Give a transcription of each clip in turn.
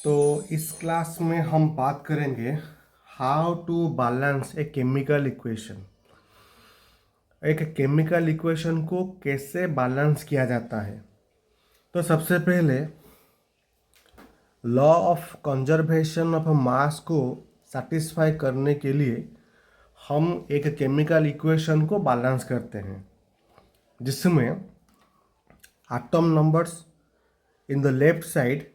तो इस क्लास में हम बात करेंगे how to balance a chemical equation. एक केमिकल इक्वेशन को कैसे बैलेंस किया जाता है। तो सबसे पहले law of conservation of mass को सेटिस्फाई करने के लिए हम एक केमिकल इक्वेशन को बैलेंस करते हैं, जिसमें atom numbers in the left side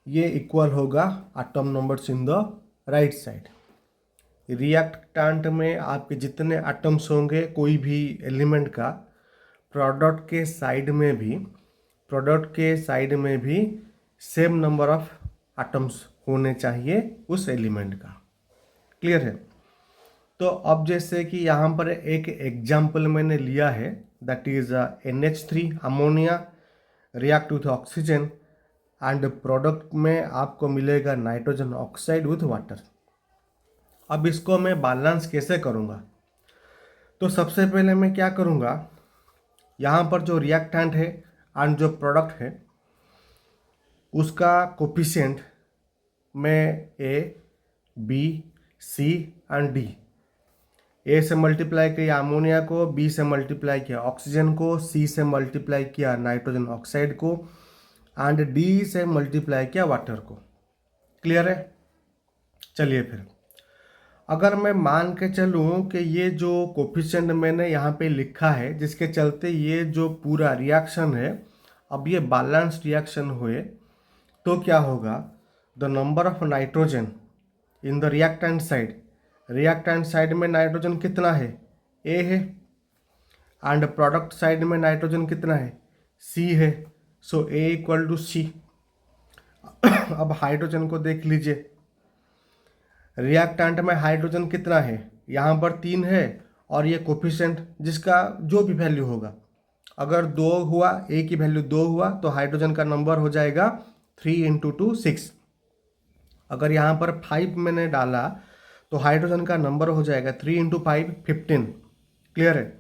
ये इक्वल होगा atom numbers in the right side. Reactant में आपके जितने एटम्स होंगे कोई भी एलिमेंट का, प्रोडक्ट के साइड में भी सेम नंबर ऑफ एटम्स होने चाहिए उस एलिमेंट का। क्लियर है? तो अब जैसे कि यहाँ पर एक एग्जाम्पल मैंने लिया है, that is NH3 ammonia react with oxygen and product में आपको मिलेगा नाइट्रोजन ऑक्साइड विथ वाटर। अब इसको मैं बैलेंस कैसे करूँगा? तो सबसे पहले मैं क्या करूँगा, यहाँ पर जो रिएक्टेंट है एंड जो प्रोडक्ट है उसका कोफिशिएंट में A, B, C and D, A से मल्टीप्लाई किया अमोनिया को, B से मल्टीप्लाई किया ऑक्सीजन को, C से मल्टीप्लाई किया नाइट्रोजन ऑक्साइड को एंड D से मल्टीप्लाई किया वाटर को। क्लियर है? चलिए फिर अगर मैं मान के चलूँ कि ये जो कोफिशिएंट मैंने यहाँ पे लिखा है, जिसके चलते ये जो पूरा रिएक्शन है अब ये बैलेंस रिएक्शन हुए, तो क्या होगा, the number of nitrogen in the reactant side में नाइट्रोजन कितना है, A है, एंड प्रोडक्ट साइड में नाइट्रोजन कितना है, C है। सो A इक्वल टू C। अब हाइड्रोजन को देख लीजिए, रिएक्टेंट में हाइड्रोजन कितना है, यहाँ पर 3 है, और ये कोफिशिएंट जिसका जो भी वैल्यू होगा, अगर 2 हुआ, A की वैल्यू 2 हुआ तो हाइड्रोजन का नंबर हो जाएगा 3 × 2 6। अगर यहाँ पर 5 मैंने डाला तो हाइड्रोजन का नंबर हो जाएगा 3 × 5 15। क्लियर है?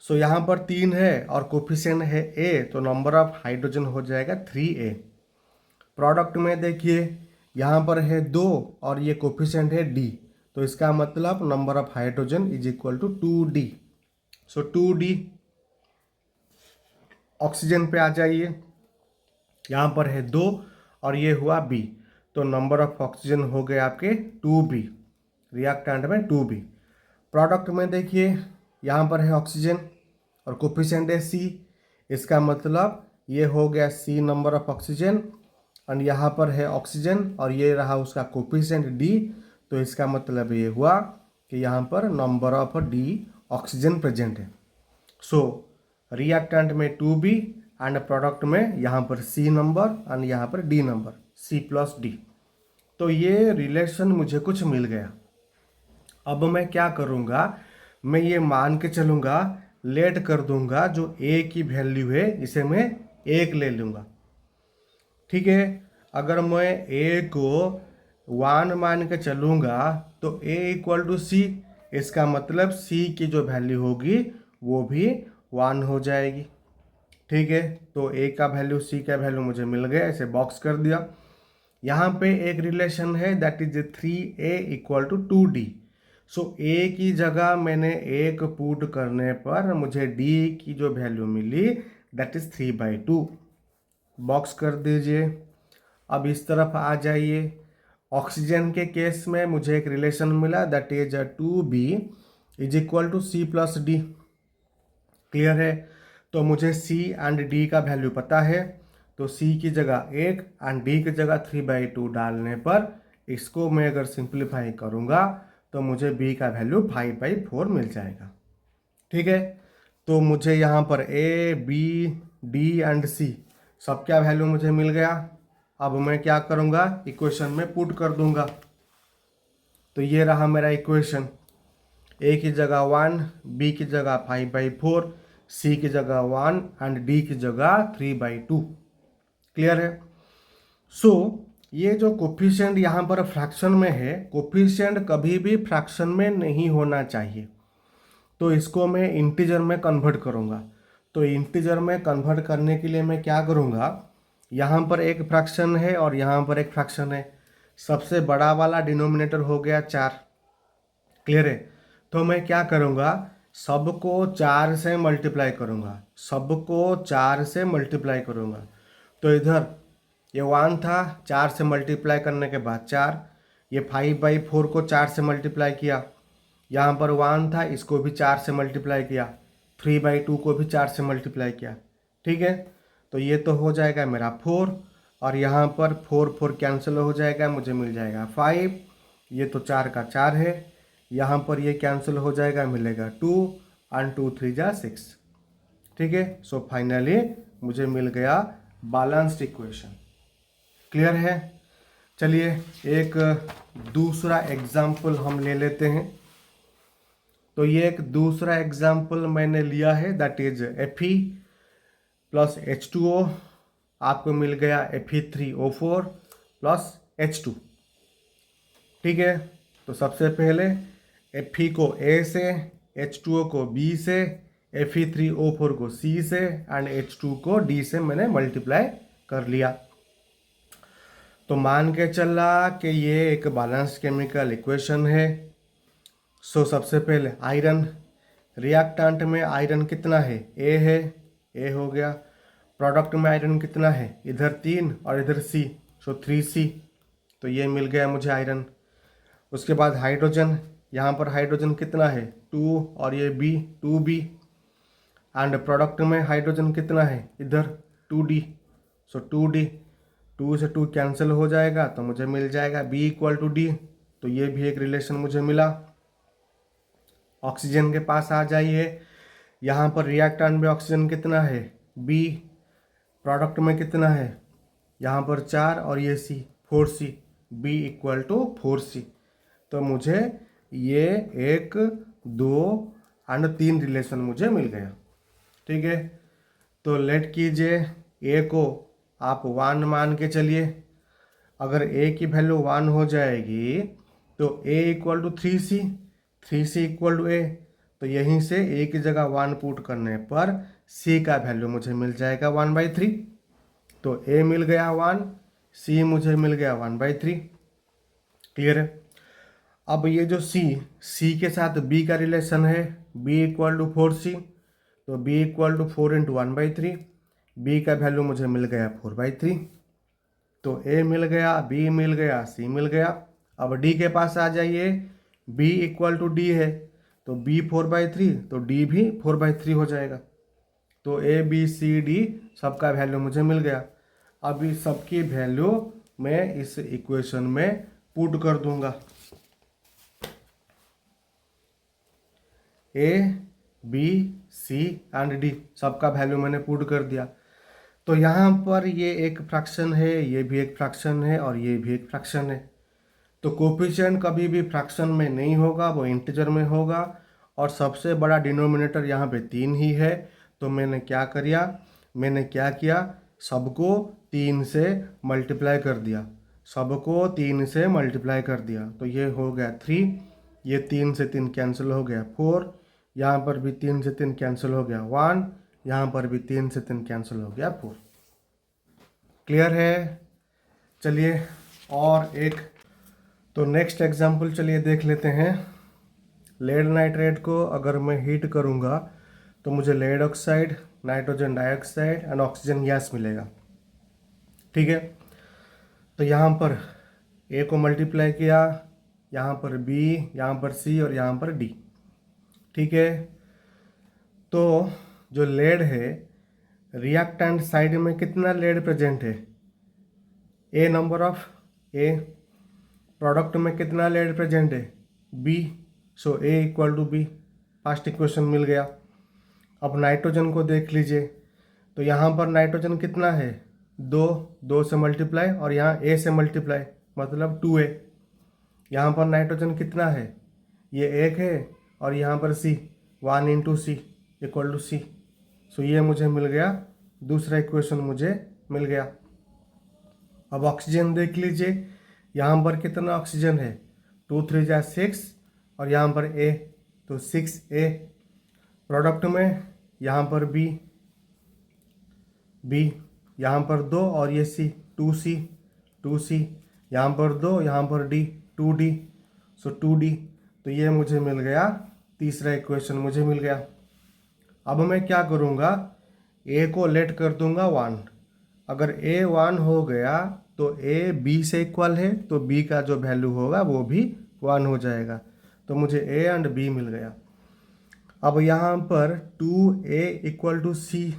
सो यहाँ पर 3 है और कोफिशिएंट है A, तो नंबर ऑफ हाइड्रोजन हो जाएगा 3A। प्रोडक्ट में देखिए यहाँ पर है 2 और ये कोफिशिएंट है D, तो इसका मतलब number of hydrogen is equal to 2D। So 2D। Oxygen पे आ जाइए, यहाँ पर है 2 और ये हुआ B, तो नंबर ऑफ ऑक्सीजन हो गए आपके 2B, रिएक्टेंट में 2B। प्रोडक्ट में देखिए यहाँ पर है ऑक्सीजन और कोफिशिएंट है C, इसका मतलब ये हो गया C नंबर ऑफ ऑक्सीजन, और यहाँ पर है ऑक्सीजन और ये रहा उसका कोफिशिएंट D, तो इसका मतलब ये हुआ कि यहाँ पर number of D oxygen present है। सो रिएक्टेंट में 2B एंड प्रोडक्ट में यहाँ पर C नंबर एंड यहाँ पर D number, C plus D। तो ये रिलेशन मुझे कुछ मिल गया। अब मैं क्या करूँगा, मैं ये मान के चलूँगा, लेट कर दूंगा जो A की वैल्यू है इसे मैं 1 ले लूँगा। ठीक है? अगर मैं A को 1 मान के चलूँगा तो A इक्वल टू C, इसका मतलब C की जो वैल्यू होगी वो भी 1 हो जाएगी। ठीक है? तो A का वैल्यू C का वैल्यू मुझे मिल गया, इसे बॉक्स कर दिया। यहाँ पे एक रिलेशन है that is 3A equal to 2D। So A की जगह मैंने 1 पुट करने पर मुझे D की जो वैल्यू मिली दैट इज 3/2। बॉक्स कर दीजिए। अब इस तरफ आ जाइए, ऑक्सीजन के केस में मुझे एक रिलेशन मिला that is 2B is equal to C plus D। Clear है? तो मुझे C एंड D का वैल्यू पता है, तो C की जगह 1 एंड D की जगह 3/2 डालने पर इसको मैं अगर सिंप्लीफाई करूँगा तो मुझे B का वैल्यू 5/4 मिल जाएगा। ठीक है? तो मुझे यहाँ पर A, B, D and C सब क्या वैल्यू मुझे मिल गया। अब मैं क्या करूँगा, इक्वेशन में पुट कर दूंगा। तो ये रहा मेरा इक्वेशन, A की जगह 1, B की जगह 5/4, C की जगह 1 एंड D की जगह 3/2। क्लियर है? सो ये जो कोफिशिएंट यहाँ पर फ्रैक्शन में है, कोफिशिएंट कभी भी फ्रैक्शन में नहीं होना चाहिए, तो इसको मैं इंटीजर में कन्वर्ट करूँगा। तो इंटीजर में कन्वर्ट करने के लिए मैं क्या करूँगा, यहाँ पर एक फ्रैक्शन है और यहाँ पर एक फ्रैक्शन है। सबसे बड़ा वाला डिनोमिनेटर हो गया 4। क्लियर है? तो मैं क्या करूँगा, सबको 4 से मल्टीप्लाई करूँगा, सबको 4 से मल्टीप्लाई करूँगा। तो इधर ये 1 था, 4 से मल्टीप्लाई करने के बाद 4, ये 5/4 को 4 से मल्टीप्लाई किया, यहाँ पर 1 था, इसको भी 4 से मल्टीप्लाई किया, 3/2 को भी 4 से मल्टीप्लाई किया। ठीक है, तो ये तो हो जाएगा मेरा 4, और यहाँ पर 4 4 कैंसिल हो जाएगा, मुझे मिल जाएगा 5। ये तो 4 का 4 है, यहाँ पर ये कैंसिल हो जाएगा, मिलेगा 2 और 2 3 जा 6। ठीक है, सो फाइनली मुझे मिल गया बैलेंस्ड इक्वेशन। क्लियर है? चलिए एक दूसरा एग्जाम्पल हम ले लेते हैं। तो ये एक दूसरा एग्जाम्पल मैंने लिया है, that is Fe plus H2O, आपको मिल गया Fe3O4 प्लस H2। ठीक है, तो सबसे पहले Fe को A से, H2O को B से, Fe3O4 को C से एंड H2 को D से मैंने मल्टीप्लाई कर लिया। तो मान के चला कि ये एक बैलेंस केमिकल इक्वेशन है। सो सबसे पहले आयरन, रिएक्टेंट में आयरन कितना है, A है, A हो गया। प्रोडक्ट में आयरन कितना है, इधर 3 और इधर C, सो 3C, तो ये मिल गया मुझे आयरन। उसके बाद हाइड्रोजन, यहाँ पर हाइड्रोजन कितना है 2 और ये B 2B, एंड प्रोडक्ट में हाइड्रोजन कितना है इधर 2D, सो 2D, 2 से 2 कैंसिल हो जाएगा, तो मुझे मिल जाएगा B = D। तो ये भी एक रिलेशन मुझे मिला। ऑक्सीजन के पास आ जाइए, यहाँ पर रिएक्टेंट में ऑक्सीजन कितना है B, प्रोडक्ट में कितना है यहाँ पर 4 और ये C 4C, B = 4C। तो मुझे ये 1 2 और 3 रिलेशन मुझे मिल गया। ठीक है, तो लेट कीजिए A को आप 1 मान के चलिए। अगर A की वैल्यू 1 हो जाएगी तो A = 3C, 3C = A, तो यहीं से A की जगह 1 पुट करने पर C का वैल्यू मुझे मिल जाएगा 1/3। तो A मिल गया 1, C मुझे मिल गया 1/3। क्लियर है? अब ये जो C के साथ B का रिलेशन है, B = 4C, तो B = 4 × 1/3, B का वैल्यू मुझे मिल गया 4/3। तो A मिल गया, B मिल गया, C मिल गया। अब D के पास आ जाइए, B = D है, तो B 4/3, तो D भी 4/3 हो जाएगा। तो A B C D सबका वैल्यू मुझे मिल गया। अब इस सबकी वैल्यू मैं इस इक्वेशन में पुट कर दूंगा। A B C and D सबका वैल्यू मैंने पुट कर दिया। तो यहाँ पर ये एक फ्रैक्शन है, ये भी एक फ्रैक्शन है और ये भी एक फ्रैक्शन है। तो कोफिशिएंट कभी भी फ्रैक्शन में नहीं होगा, वो इंटीजर में होगा, और सबसे बड़ा डिनोमिनेटर यहाँ पे 3 ही है। तो मैंने क्या किया, सबको 3 से मल्टीप्लाई कर दिया, सबको 3 से मल्टीप्लाई कर दिया। तो ये हो गया 3, ये 3 से 3 कैंसिल हो गया 4, यहाँ पर भी 3 से 3 कैंसिल हो गया 1, यहाँ पर भी 3 से 3 कैंसिल हो गया 4। क्लियर है? चलिए और एक, तो नेक्स्ट एग्जाम्पल चलिए देख लेते हैं। लेड नाइट्रेट को अगर मैं हीट करूँगा तो मुझे lead oxide, nitrogen dioxide and oxygen gas मिलेगा। ठीक है, तो यहाँ पर A को मल्टीप्लाई किया, यहाँ पर B, यहाँ पर C और यहाँ पर D। ठीक है, तो जो लेड है, रिएक्टेंट साइड में कितना लेड प्रेजेंट है, A number of A, product में कितना लेड प्रेजेंट है B, so A = B, first equation मिल गया। अब नाइट्रोजन को देख लीजिए, तो यहाँ पर नाइट्रोजन कितना है 2 से मल्टीप्लाई और यहाँ A से मल्टीप्लाई, मतलब 2A। यहाँ पर नाइट्रोजन कितना है, ये 1 है और यहाँ पर C 1 × C = C, सो ये मुझे मिल गया, दूसरा इक्वेशन मुझे मिल गया। अब ऑक्सीजन देख लीजिए, यहाँ पर कितना ऑक्सीजन है 2 3 जा 6 और यहाँ पर A, तो 6A। प्रोडक्ट में यहाँ पर B, यहाँ पर 2 और ये C 2C, यहाँ पर 2, यहाँ पर D 2D, सो 2D। तो ये मुझे मिल गया, तीसरा इक्वेशन मुझे मिल गया। अब मैं क्या करूँगा, A को लेट कर दूंगा 1। अगर A 1 हो गया तो A B से इक्वल है, तो B का जो वैल्यू होगा वो भी 1 हो जाएगा। तो मुझे A एंड B मिल गया। अब यहाँ पर 2A इक्वल टू C,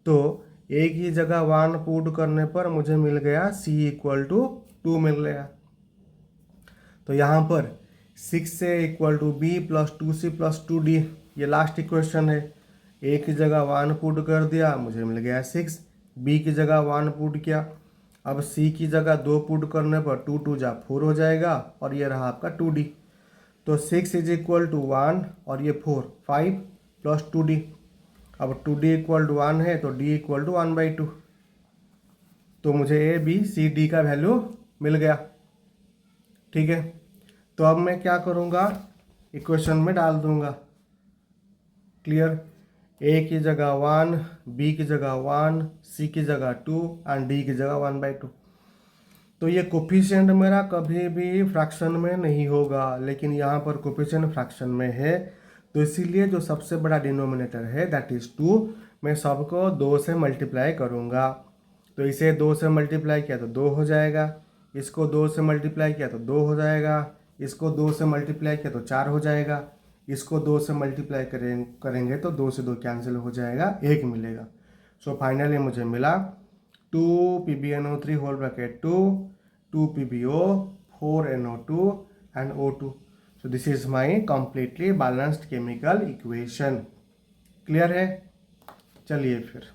तो A की जगह 1 पुट करने पर मुझे मिल गया C इक्वल टू 2 मिल गया। तो यहाँ पर 6A equal to B plus 2C plus 2D, ये लास्ट इक्वेशन है। A की जगह 1 पुट कर दिया, मुझे मिल गया 6। B की जगह 1 पुट किया। अब C की जगह 2 पुट करने पर 2 2 जा 4 हो जाएगा, और ये रहा आपका 2D। तो 6 इज इक्वल टू 1 और ये 4, 5 प्लस 2D। अब 2D इक्वल टू 1 है तो D इक्वल टू 1/2। तो मुझे A B C D का वैल्यू मिल गया। ठीक है, तो अब मैं क्या करूँगा, इक्वेशन में डाल दूंगा। क्लियर, A की जगह 1, B की जगह 1, C की जगह 2 एंड D की जगह 1/2। तो ये कोफिशिएंट मेरा कभी भी फ्रैक्शन में नहीं होगा, लेकिन यहाँ पर कोफिशिएंट फ्रैक्शन में है, तो इसीलिए जो सबसे बड़ा डिनोमिनेटर है दैट इज 2, मैं सबको 2 से मल्टीप्लाई करूँगा। तो इसे 2 से मल्टीप्लाई किया तो 2 हो जाएगा, इसको 2 से मल्टीप्लाई किया तो 2 हो जाएगा, इसको 2 से मल्टीप्लाई किया तो 4 हो जाएगा, इसको 2 से मल्टीप्लाई करेंगे तो 2 से 2 कैंसिल हो जाएगा, 1 मिलेगा। सो फाइनली मुझे मिला 2PbNO3 whole bracket 2 PbO 4NO2 and O2। So this is my completely balanced chemical equation। Clear है? चलिए फिर